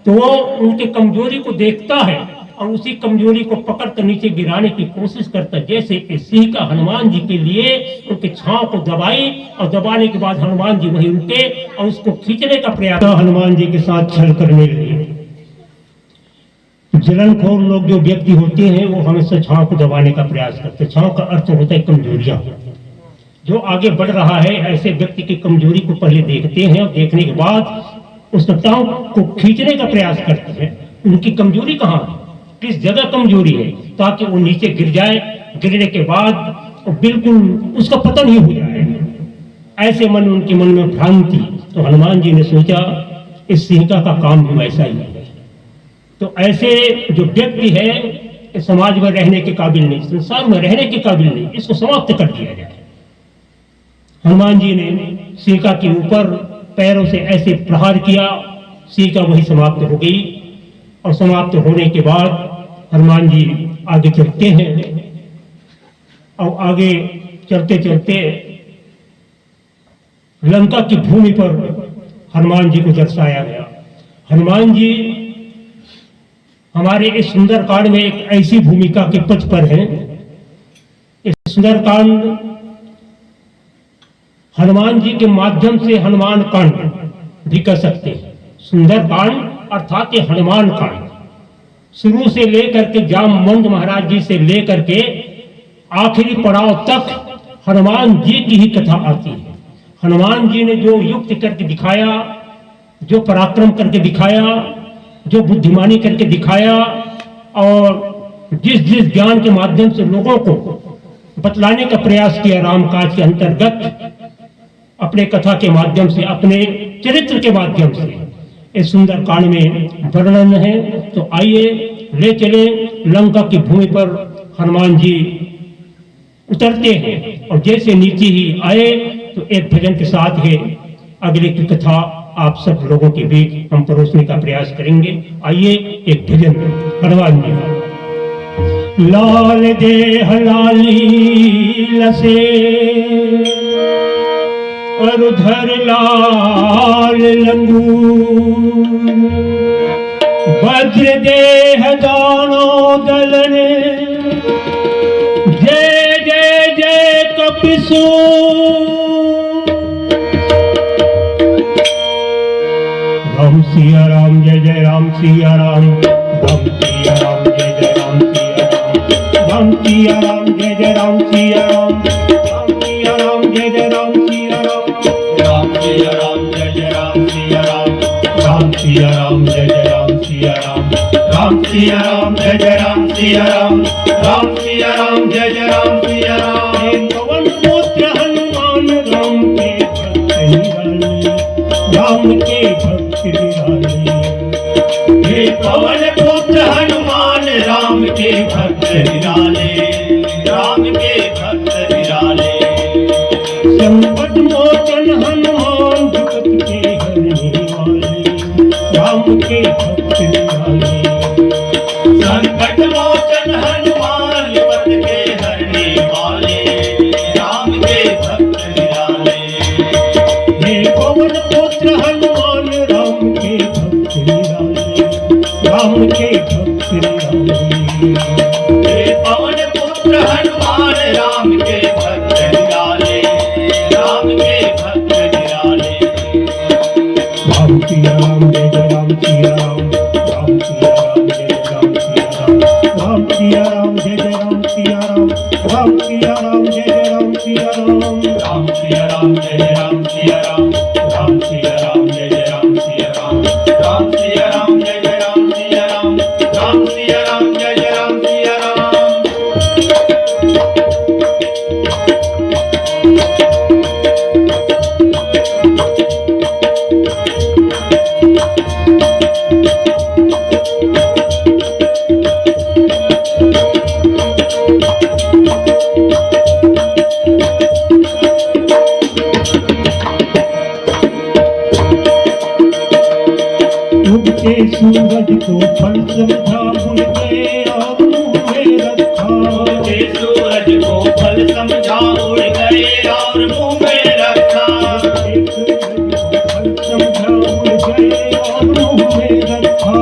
तो वो उनकी कमजोरी को देखता है और उसी कमजोरी को पकड़ कर नीचे गिराने की कोशिश करता है। जैसे इस सिंह का हनुमान जी के लिए उनके छांव को दबाई और दबाने के बाद हनुमान जी वहीं रुके और उसको खींचने का प्रयास हनुमान जी के साथ छल करने लगे। जलनखोर लोग जो व्यक्ति होते हैं वो हमेशा छांव को दबाने का प्रयास करते हैं। छांव का अर्थ होता है कमजोरियां। जो आगे बढ़ रहा है ऐसे व्यक्ति की कमजोरी को पहले देखते हैं और देखने के बाद उस छांव को खींचने का प्रयास करते हैं। उनकी कमजोरी कहाँ है, किस जगह कमजोरी है, ताकि वो नीचे गिर जाए। गिरने के बाद बिल्कुल उसका पतन ही हो जाए। ऐसे उनके मन में भ्रांति। तो हनुमान जी ने सोचा इस सिंह का काम भी वैसा ही है। तो ऐसे जो व्यक्ति है समाज में रहने के काबिल नहीं, संसार में रहने के काबिल नहीं, इसको समाप्त कर दिया जाए। हनुमान जी ने सिंह के ऊपर पैरों से ऐसे प्रहार किया, सिंह वही समाप्त हो गई। और समाप्त होने के बाद हनुमान जी आगे चलते हैं और आगे चलते चलते लंका की भूमि पर हनुमान जी को दर्शाया गया। हनुमान जी हमारे इस सुंदरकांड में एक ऐसी भूमिका के पथ पर हैं। इस सुंदरकांड हनुमान जी के माध्यम से हनुमान कांड भी कर सकते हैं। सुंदरकांड अर्थात ये हनुमान कांड शुरू से लेकर के जामवंत महाराज जी से लेकर के आखिरी पड़ाव तक हनुमान जी की ही कथा आती है। हनुमान जी ने जो युक्ति करके दिखाया, जो पराक्रम करके दिखाया, जो बुद्धिमानी करके दिखाया और जिस जिस ज्ञान के माध्यम से लोगों को बतलाने का प्रयास किया रामकाज के अंतर्गत, अपने कथा के माध्यम से, अपने चरित्र के माध्यम से इस सुंदर कांड में वर्णन है। तो आइए ले चले लंका की भूमि पर हनुमान जी उतरते हैं और जैसे नीचे ही आए तो एक भजन के साथ है अगले की कथा आप सब लोगों के बीच हम परोसने का प्रयास करेंगे। आइए एक भजन हनुमान जी का। लाल देह लाली लसे अरुधर लाल लंगूर, वज्र देह दानो दलने, जय जय जय कपिसूर। राम सिया राम जय जय राम सिया राम, राम सिया राम जय जय राम सिया राम, राम सिया राम जय जय राम सिया राम, राम सिया राम जय जय राम सिया राम, राम सिया राम जय जय राम सिया राम, राम सिया राम जय जय राम सिया राम, राम सिया राम जय जय राम सिया राम, राम सिया राम जय जय राम सिया राम। पवन पुत्र हनुमान राम के भक्त निराले, राम के भक्त निराले। हे पवन पुत्र हनुमान राम के भक्त निराले, राम के भक्त निराले। संकट मोचन हनुमान जगत के हरने वाले, राम के भक्त निराले। संकट मोचन हनुमान जगत के हरने वाले, राम के भक्त निराले। हे पवन पुत्र हनुमान राम के भक्त निराले, राम के भक्त निराले। हे पवन पुत्र हनुमान राम के भक्त निराले, राम के भक्त निराले। राम सिया राम जय जय राम सिया राम, राम सिया राम जय जय राम सिया राम, राम सिया राम जय जय राम सिया राम, राम सिया राम जय जय राम सिया राम, राम सिया राम जय जय राम सिया राम, राम सिया राम जय जय राम सिया राम, राम सिया राम जय जय राम सिया राम, राम सिया राम जय जय राम सिया राम। उगते सूरज को फल समझा भूल गए और मुंह में रखा। उगते सूरज को फल समझा उड़ गए और मुंह में रखा। फल समझा उड़ गए और मुंह में रखा।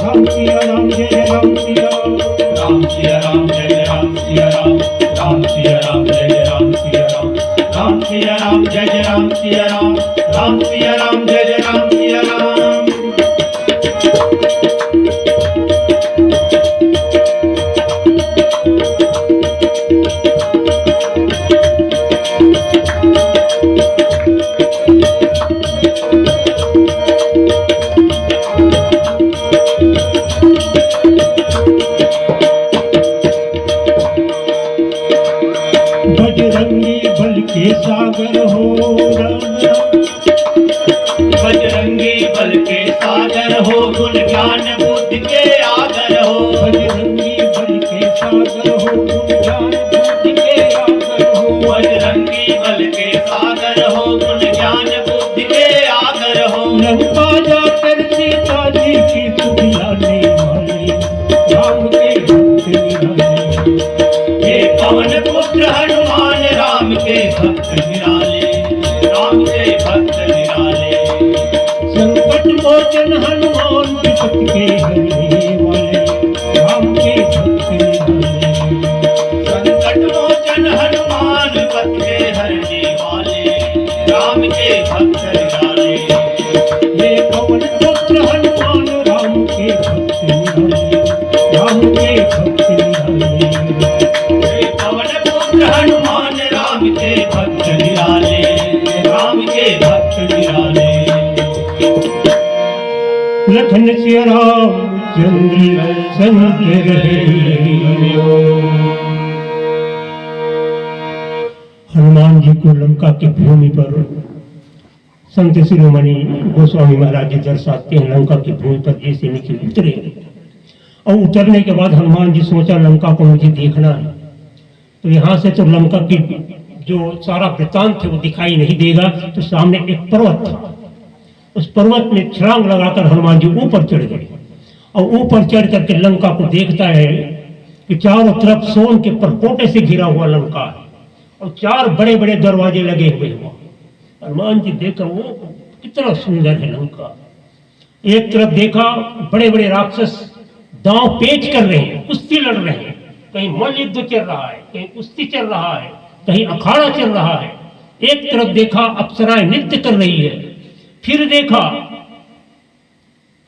राम सिया राम जय जय राम सिया राम सिया राम जय जय राम सिया राम राम सिया राम जय जय राम सिया राम राम सिया राम जय जय राम सिया राम राम सिया राम जय जय राम सिया राम। बजरंगी बल के सागर हो बजरंगी बल के सागर हो गुण ज्ञान बुद्धि के आगर हो बजरंगी बल के सागर हो गुण ज्ञान बुद्धि के आगर हो बजरंगी बल के सागर हो गुण ज्ञान बुद्धि के आगर हो। लंका जाकर सीता जी की सुध लाने वाले राम के भक्त निराले हे पवन पुत्र हनुमान राम के भक्त निराले राम के भक्त निराले। संकट मोचन हनुमान विपत के हरने वाले राम के भक्त निराले संकट मोचन हनुमान विपत के हरने वाले राम के भक्त निराले। ये पवन पुत्र हनुमान राम के भक्त निराले राम के भक्त निराले पवन पुत्र हनुमान राम के भक्त निराले राम के भक्त निराले। लखन सिया राम चंद्र संग रहे हनुमान जी को लंका की भूमि पर संत शिरोमणि गोस्वामी महाराज जी दर्शाते हैं। लंका की भूमि पर जैसे नीचे उतरे और उतरने के बाद हनुमान जी सोचा लंका को मुझे देखना है, तो यहाँ से तो लंका की जो सारा वृत्तांत है वो दिखाई नहीं देगा। तो सामने एक पर्वत था, उस पर्वत में छलांग लगाकर हनुमान जी ऊपर चढ़ गए और ऊपर चढ़ करके लंका को देखता है कि चारों तरफ सोन के परकोटे से घिरा हुआ लंका है और 4 बड़े बड़े दरवाजे लगे हुए हैं। हनुमान जी देखा वो कितना सुंदर है लंका। एक तरफ देखा बड़े बड़े राक्षस दांव पेच कर रहे हैं, कुश्ती लड़ रहे हैं, कहीं मल्लयुद्ध चल रहा है, कहीं कुश्ती चल रहा है, कहीं अखाड़ा चल रहा है। एक तरफ देखा अप्सराएं नृत्य कर रही है। फिर देखा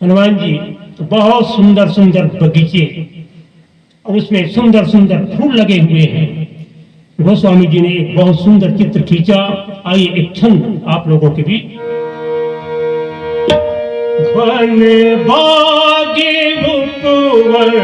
हनुमान जी तो बहुत सुंदर सुंदर बगीचे और उसमें सुंदर सुंदर फूल लगे हुए हैं। गोस्वामी जी ने एक बहुत सुंदर चित्र खींचा। आइए एक छंद आप लोगों के बीच। वन भागे उपवन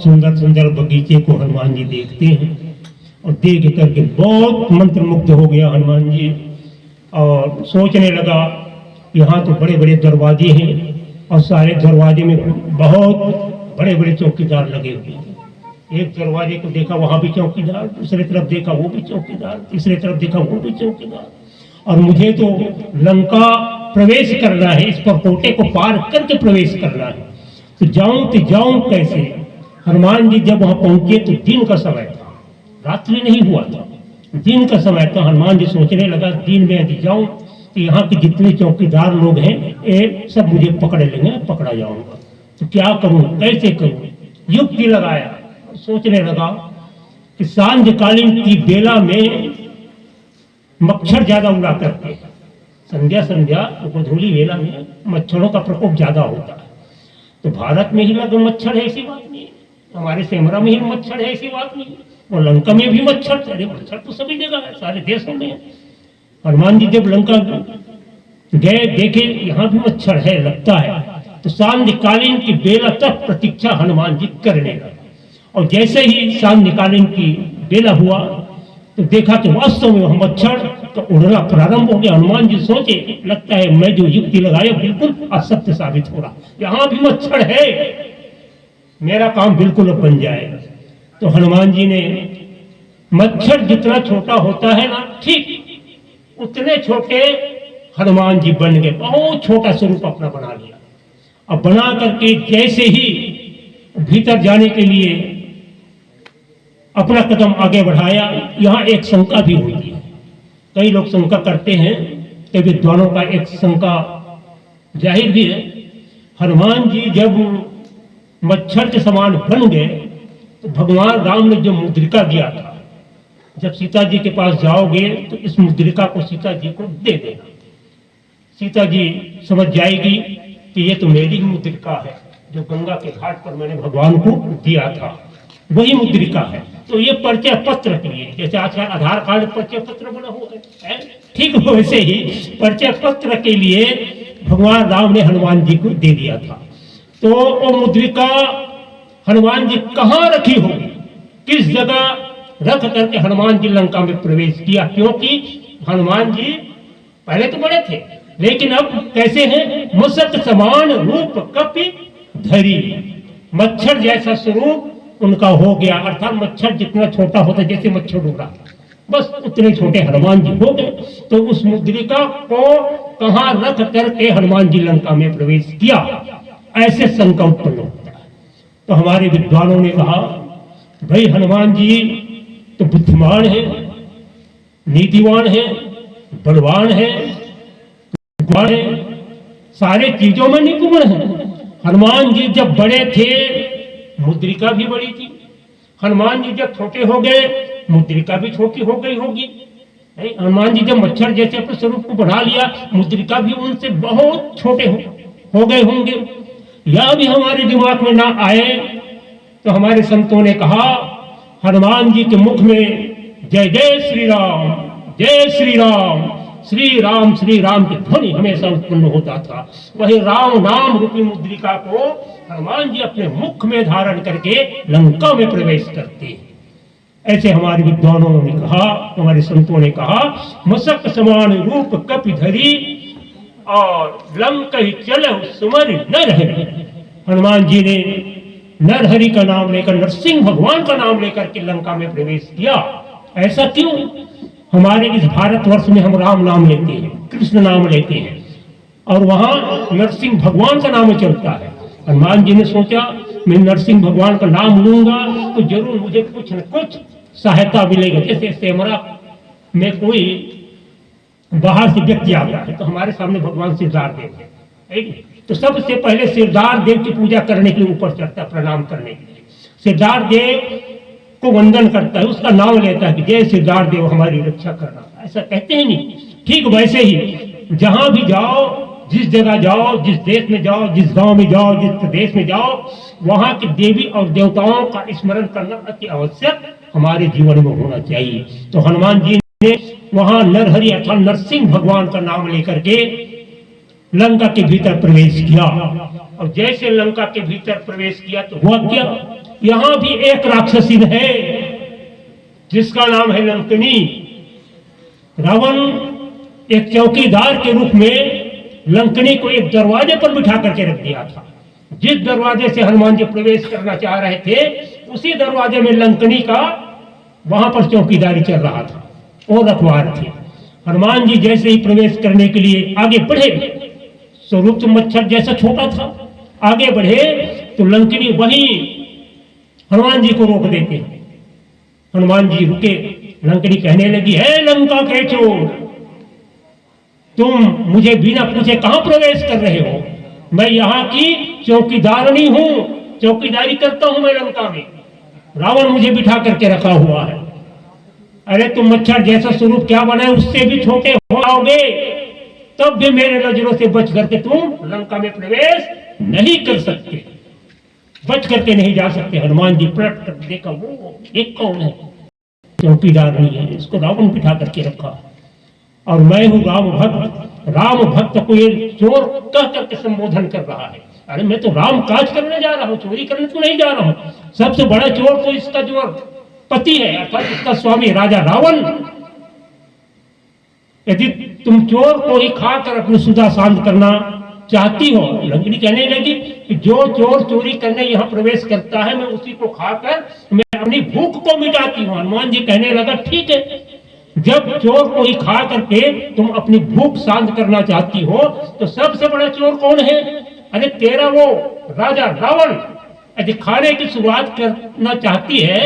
सुंदर सुंदर बगीचे को हनुमान जी देखते हैं और देख करके बहुत मंत्रमुग्ध हो गया हनुमान जी और सोचने लगा यहाँ तो बड़े बड़े दरवाजे हैं और सारे दरवाजे में बहुत बड़े बड़े चौकीदार लगे हुए हैं। एक दरवाजे को देखा वहां भी चौकीदार, दूसरी तरफ देखा वो भी चौकीदार, तीसरी तरफ देखा वो भी चौकीदार, और मुझे तो लंका प्रवेश करना है, इस परकोटे को पार करके प्रवेश करना है, तो जाऊं कैसे। हनुमान जी जब वहां पहुंचे तो दिन का समय था, रात्रि नहीं हुआ था, दिन का समय था। हनुमान जी सोचने लगा दिन में यदि जाऊं तो यहाँ के जितने चौकीदार लोग हैं ये सब मुझे पकड़ लेंगे, पकड़ा जाऊंगा, तो क्या करूं, कैसे करूं। युक्ति लगाया, सोचने लगा कि सांध्यकालीन की बेला में मच्छर ज्यादा उड़ा करते हैं, संध्या गोधूली बेला में मच्छरों का प्रकोप ज्यादा होता है। तो भारत में ही लगे मच्छर है ऐसी बात नहीं है, हमारे सेमरा में ही मच्छर है ऐसी बात नहीं है, और लंका में भी मच्छर, अरे मच्छर तो सभी जगह है, सारे देशों में है। हनुमान जी जब लंका गए देखे यहाँ भी मच्छर है लगता है, तो सांध्यकालीन की बेला तक प्रतीक्षा हनुमान जी करने लगे। और जैसे ही सांध्यकालीन की बेला हुआ तो देखा कि वास्तव में वह मच्छर तो उड़ना प्रारंभ हो गया। हनुमान जी सोचे लगता है मैं जो युक्ति लगाया बिल्कुल असत्य साबित हो रहा, यहाँ भी मच्छर है, मेरा काम बिल्कुल अब बन जाएगा। तो हनुमान जी ने मच्छर जितना छोटा होता है ना, ठीक उतने छोटे हनुमान जी बन गए, बहुत छोटा स्वरूप अपना बना लिया। अब बना करके जैसे ही भीतर जाने के लिए अपना कदम आगे बढ़ाया, यहाँ एक शंका भी हुई है। कई लोग शंका करते हैं, कई विद्वानों का एक शंका जाहिर भी है। हनुमान जी जब मच्छर के समान बन गए तो भगवान राम ने जो मुद्रिका दिया था, जब सीता जी के पास जाओगे तो इस मुद्रिका को सीता जी को दे देना, सीता जी समझ जाएगी कि ये तो मेरी ही मुद्रिका है, जो गंगा के घाट पर मैंने भगवान को दिया था, वही मुद्रिका है। तो ये परिचय पत्र के लिए, जैसे आजकल आधार कार्ड परिचय पत्र बना हुआ है, ठीक वैसे ही परिचय पत्र के लिए भगवान राम ने हनुमान जी को दे दिया था। तो वो मुद्रिका हनुमान जी कहाँ रखी होगी, किस जगह रख करके हनुमान जी लंका में प्रवेश किया, क्योंकि हनुमान जी पहले तो बड़े थे लेकिन अब कैसे हैं, मुसक समान रूप कपि धरी, मच्छर जैसा स्वरूप उनका हो गया। अर्थात मच्छर जितना छोटा होता जैसे मच्छर उड़ा, बस उतने छोटे हनुमान जी हो गए। तो उस मुद्रिका को कहाँ रख करके हनुमान जी लंका में प्रवेश किया, ऐसे शंका उत्पन्न होता है। तो हमारे विद्वानों ने कहा भाई हनुमान जी तो बुद्धिमान है, नीतिवान है, बलवान है, सारे चीजों में निपुण है। हनुमान जी जब बड़े थे मुद्रिका भी बड़ी थी, हनुमान जी जब छोटे हो गए मुद्रिका भी छोटी हो गई होगी। हनुमान जी जब मच्छर जैसे अपने स्वरूप को बढ़ा लिया, मुद्रिका भी उनसे बहुत छोटे हो गए होंगे। यह भी हमारे दिमाग में ना आए तो हमारे संतों ने कहा हनुमान जी के मुख में जय जय श्री राम, जय श्री राम, श्री राम की ध्वनि हमेशा उत्पन्न होता था। वही राम नाम रूपी मुद्रिका को हनुमान जी अपने मुख में धारण करके लंका में प्रवेश करते हैं। ऐसे हमारे विद्वानों ने कहा, हमारे संतों ने कहा मसक समान रूप कपि धरी और लंका ही चले सुमर नरहरि। हनुमान जी ने नरहरि का नाम लेकर, नरसिंह भगवान का नाम लेकर के लंका में प्रवेश किया। ऐसा क्यों? हमारे इस भारतवर्ष में हम राम नाम लेते हैं, कृष्ण नाम लेते हैं, और वहां नरसिंह भगवान का नाम चलता है। हनुमान जी ने सोचा मैं नरसिंह भगवान का नाम लूंगा तो जरूर मुझे कुछ न कुछ सहायता मिलेगी। जैसे सेमरा में कोई बाहर से व्यक्ति आता है तो हमारे सामने भगवान सिरदार देव है, तो सबसे पहले सिरदार देव की पूजा करने के लिए ऊपर चढ़ता है, प्रणाम करने के लिए सिरदार देव को वंदन करता है, उसका नाम लेता है कि जय सिरदार देव हमारी रक्षा करना। ऐसा कहते हैं नहीं। ठीक वैसे ही जहां भी जाओ, जिस जगह जाओ, जिस देश में जाओ, जिस गांव में जाओ, जिस प्रदेश में जाओ, वहां की देवी और देवताओं का स्मरण करना अति आवश्यक हमारे जीवन में होना चाहिए। तो हनुमान जी ने वहां नरहरि अर्थात नरसिंह भगवान का नाम लेकर के लंका के भीतर प्रवेश किया। और जैसे लंका के भीतर प्रवेश किया तो हुआ क्या, यहां भी एक राक्षसी है जिसका नाम है लंकनी। रावण एक चौकीदार के रूप में लंकनी को एक दरवाजे पर बिठा करके रख दिया था। जिस दरवाजे से हनुमान जी प्रवेश करना चाह रहे थे उसी दरवाजे में लंकनी का वहां पर चौकीदारी चल रहा था और रखवार थे। हनुमान जी जैसे ही प्रवेश करने के लिए आगे बढ़े, स्वरूप तो मच्छर जैसा छोटा था, आगे बढ़े तो लंकनी वहीं हनुमान जी को रोक देते हैं। हनुमान जी रुके, लंकनी कहने लगी, है लंका के चोर, तुम मुझे बिना पूछे कहां प्रवेश कर रहे हो? मैं यहाँ की चौकीदारनी हूं, चौकीदारी करता हूं मैं लंका में, रावण मुझे बिठा करके रखा हुआ है। अरे तुम मच्छर जैसा स्वरूप क्या बने, उससे भी छोटे हो जाओगे, तब भी मेरे नजरों से बच करके तुम लंका में प्रवेश नहीं कर सकते, बच करके नहीं जा सकते। हनुमान जी पलट कर देखा, वो एक कौन है? चौकीदार नहीं है, इसको रावण बिठा करके रखा। और मैं हूं राम भक्त। राम भक्त को ये चोर कह करके संबोधन कर रहा है। अरे मैं तो राम काज करने जा रहा हूं, चोरी करने तो नहीं जा रहा हूं। सबसे बड़ा चोर तो इसका जो पति है, अर्थात इसका स्वामी राजा रावण। यदि तुम चोर को ही खाकर अपनी सुधा शांत करना चाहती हो, लंकनी कहने लगी कि जो चोर चोरी करने यहाँ प्रवेश करता है मैं उसी को खाकर मैं अपनी भूख को मिटाती हूँ। हनुमान जी कहने लगा, ठीक है, जब चोर को ही खा करके तुम अपनी भूख शांत करना चाहती हो तो सबसे बड़ा चोर कौन है? अरे तेरा वो राजा रावण। यदि खाने की शुरुआत करना चाहती है,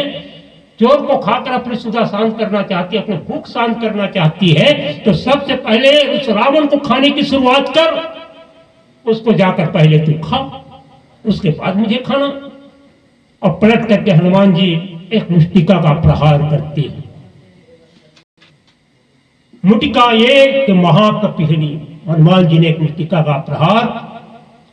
चोर को खाकर अपनी सुधा शांत करना चाहती है, अपनी भूख शांत करना चाहती है, तो सबसे पहले उस रावण को खाने की शुरुआत कर, उसको जाकर पहले तू खा, उसके बाद मुझे खाना। और पलट करके हनुमान जी एक मुष्टिका का प्रहार करते हैं। मुटिका एक महाकपिहनी, हनुमान जी ने एक मुटिका का प्रहार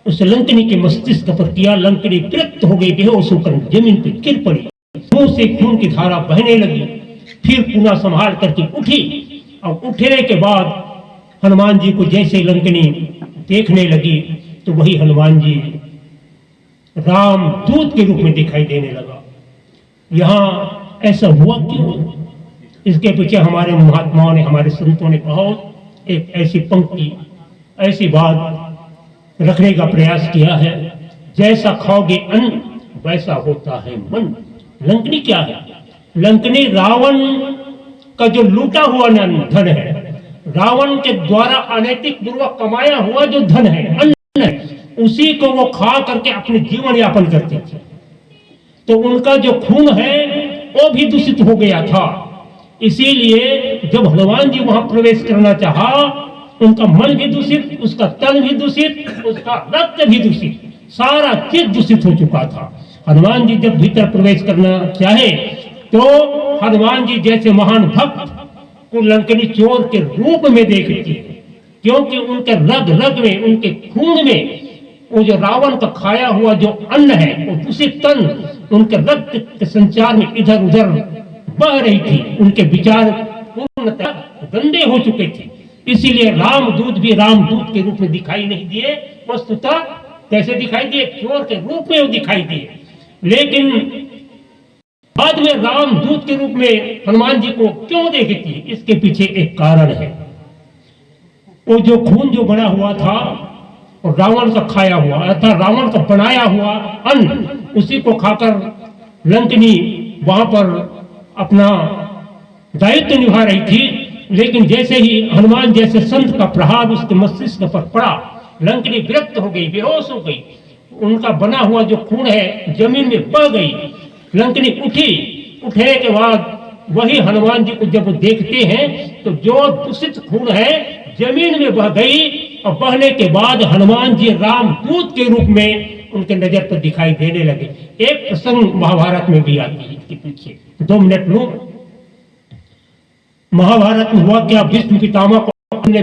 उस लंकनी के मस्तिष्क पर किया। लंकनी विरक्त हो गई, बेहोश होकर जमीन पर गिर पड़ी, मुंह से खून की धारा बहने लगी। फिर पुनः संभाल करके उठी और उठने के बाद हनुमान जी को जैसे लंकनी देखने लगी तो वही हनुमान जी राम दूत के रूप में दिखाई देने लगा। यहाँ ऐसा हुआ क्यों? इसके पीछे हमारे महात्माओं ने, हमारे संतों ने बहुत एक ऐसी पंक्ति, ऐसी बात रखने का प्रयास किया है, जैसा खाओगे अन्न वैसा होता है मन। लंकनी क्या है? लंकनी रावण का जो लूटा हुआ धन है, रावण के द्वारा अनैतिक पूर्वक कमाया हुआ जो धन है, अन्न है, उसी को वो खा करके अपने जीवन यापन करते थे। तो उनका जो खून है वो भी दूषित हो गया था। इसीलिए जब हनुमान जी वहां प्रवेश करना चाहा, उनका मन भी दूषित, उसका तन भी दूषित, उसका रक्त भी दूषित, सारा चीज दूषित हो चुका था। हनुमान जी जब भीतर प्रवेश करना चाहे तो हनुमान जी जैसे महान भक्त को लंकनी चोर के रूप में देखती है, क्योंकि उनके रग रग में, उनके खून में वो जो रावण का खाया हुआ जो अन्न है, वो दूषित तन उनके रक्त के संचार में इधर उधर बह रही थी। उनके विचार पूर्णतः गंदे हो चुके थे। इसीलिए रामदूत भी रामदूत के रूप में दिखाई नहीं दिए, वस्तुतः कैसे दिखाई दिए? चोर के रूप में वो दिखाई दिए। लेकिन बाद में रामदूत के रूप में हनुमान जी को क्यों देखती है? इसके पीछे एक कारण है। वो जो खून जो बना हुआ था और रावण का खाया हुआ, अर्थात रावण का बनाया हुआ अन्न, उसी को खाकर लंकनी वहां पर अपना दायित्व निभा रही थी। लेकिन जैसे ही हनुमान जैसे संत का प्रहार उसके मस्तिष्क पर पड़ा, लंकनी विरक्त हो गई, बेहोश हो गई, उनका बना हुआ जो खून है जमीन में बह गई। लंकनी उठी, उठने के बाद वही हनुमान जी को जब देखते हैं तो जो दूषित खून है जमीन में बह गई, और बहने के बाद हनुमान जी रामदूत के रूप में उनके नजर पर दिखाई देने लगे। एक प्रसंग महाभारत में भी आती है इसके पीछे, 2 मिनट लो। महाभारत में हुआ क्या? भीष्म पितामह को अपने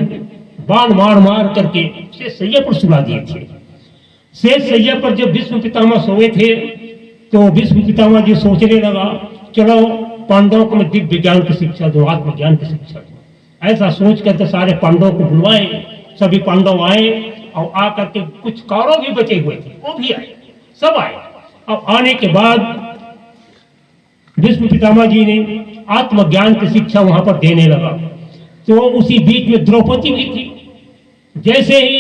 बाण मार मार करके शेष सैया पर सुला दिए थे। शेष सैया पर जब भीष्म पितामह सोए थे तो भीष्म पितामह जी सोचने लगा, चलो पांडवों को मैं दिव्य ज्ञान की शिक्षा दूं, आत्मज्ञान की शिक्षा दूं। ऐसा सोच करके सारे पांडवों को बुलवाए, सभी पांडव आए और आकर के कुछ कौरव भी बचे हुए थे, वो भी आए, सब आए। अब आने के बाद भीष्म पितामह जी ने आत्मज्ञान की शिक्षा वहां पर देने लगा। तो उसी बीच में द्रौपदी भी थी। जैसे ही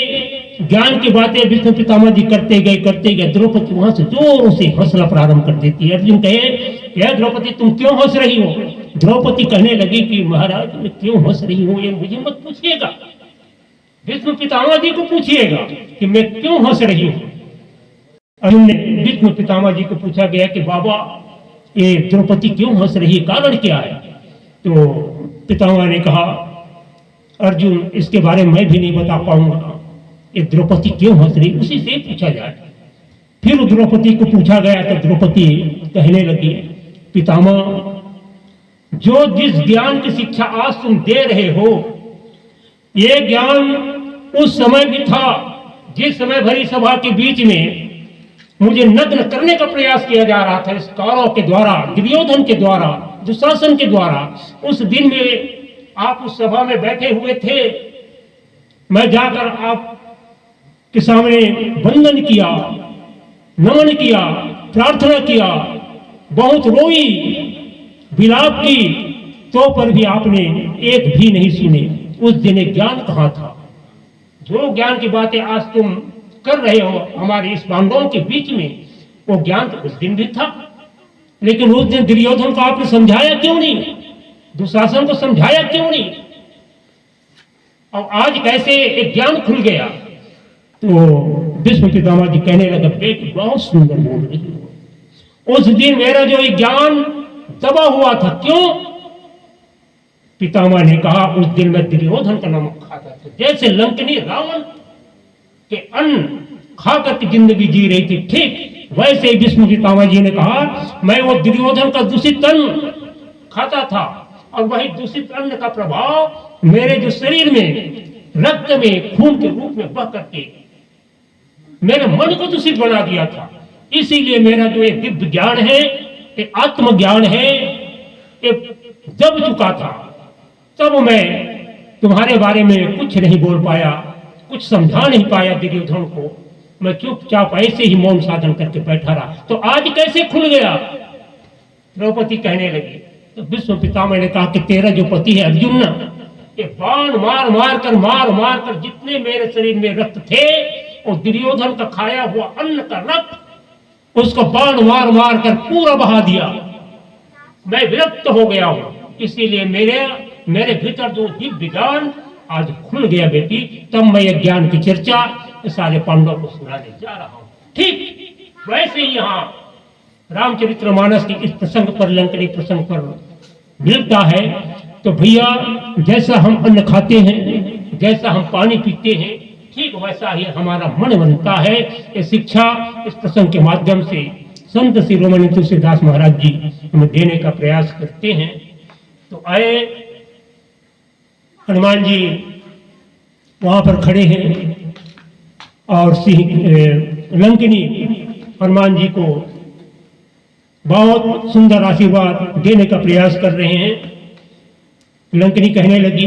ज्ञान की बातें भीष्म पितामह जी करते गए, द्रौपदी वहां से जोरों से हंसना प्रारंभ कर देती है। अर्जुन कहे, क्या द्रौपदी तुम क्यों हंस रही हो? द्रौपदी कहने लगी कि महाराज मैं क्यों हंस रही हूं ये मुझे मत पूछिएगा, भीष्म पितामह जी को पूछिएगा कि मैं क्यों हंस रही हूं। अर्जुन ने भीष्म पितामह जी को पूछा गया कि बाबा ये द्रौपदी क्यों हंस रही है, कारण क्या है? तो पितामह ने कहा, अर्जुन इसके बारे में मैं भी नहीं बता पाऊंगा, ये द्रौपदी क्यों हंस रही, उसी से पूछा जाए। फिर द्रौपदी को पूछा गया तो द्रौपदी कहने लगी, पितामह जो जिस ज्ञान की शिक्षा आज तुम दे रहे हो, ये ज्ञान उस समय भी था जिस समय भरी सभा के बीच में मुझे नग्न करने का प्रयास किया जा रहा था इस कौरव के द्वारा, दुर्योधन के द्वारा, दुशासन के द्वारा। उस दिन में आप उस सभा में बैठे हुए थे, मैं जाकर आप के सामने वंदन किया, नमन किया, प्रार्थना किया, बहुत रोई, विलाप की, तो पर भी आपने एक भी नहीं सुने। उस दिन ज्ञान कहाँ था? जो ज्ञान की बातें आज तुम कर रहे हो हमारे इस पांडवों के बीच में, वो ज्ञान तो उस दिन भी था। लेकिन उस दिन दुर्योधन को आपने समझाया क्यों नहीं? दुशासन को समझाया क्यों नहीं? और आज कैसे एक ज्ञान खुल गया? तो भीष्म पितामह जी कहने लगे, बेटी बहुत सुंदर बोल रही हो, उस दिन मेरा जो ये ज्ञान दबा हुआ था, क्यों? पितामह ने कहा, उस दिन मैं दुर्योधन का नमक खाता था, जैसे लंकनी रावण के अन्न खा करके जिंदगी जी रही थी, ठीक वैसे ही भीष्म पितामह जी ने कहा, मैं वो दुर्योधन का दूषित अन्न खाता था, और वही दूषित अन्न का प्रभाव मेरे जो शरीर में, रक्त में, खून के रूप में बह करके मेरे मन को दूषित बना दिया था। इसीलिए मेरा जो ये दिव्य ज्ञान है, ये आत्मज्ञान है, ये दब चुका था। तब मैं तुम्हारे बारे में कुछ नहीं बोल पाया, कुछ समझा नहीं पाया दुर्योधन को, मैं चुपचाप ऐसे ही मौन साधन करके बैठा रहा। तो आज कैसे खुल गया? द्रौपदी कहने लगी। तो भीष्म पितामह ने कहा कि तेरा जो पति है अर्जुन ना, ये बाण मार मार कर जितने मेरे शरीर में रक्त थे, और दुर्योधन का खाया हुआ अन्न का रक्त उसको बाण मार कर पूरा बहा दिया। मैं विरक्त हो गया हूं, इसीलिए मेरे भीतर जो दिव्य ज्ञान आज खुल गया बेटी, तब मैं ये ज्ञान की चर्चा सारे पांडवों को सुनाने जा रहा हूं। ठीक वैसे ही यहाँ रामचरितमानस के इस प्रसंग पर, लंकनी प्रसंग पर मिलता है। तो भैया जैसा हम अन्न खाते हैं, जैसा हम पानी पीते हैं, ठीक वैसा ही हमारा मन बनता है। ये शिक्षा इस प्रसंग के माध्यम से संत शिरोमणि तुलसीदास महाराज जी हमें देने का प्रयास करते हैं। तो आए हनुमान जी वहां पर खड़े हैं और लंकिनी हनुमान जी को बहुत सुंदर आशीर्वाद देने का प्रयास कर रहे हैं। लंकिनी कहने लगी,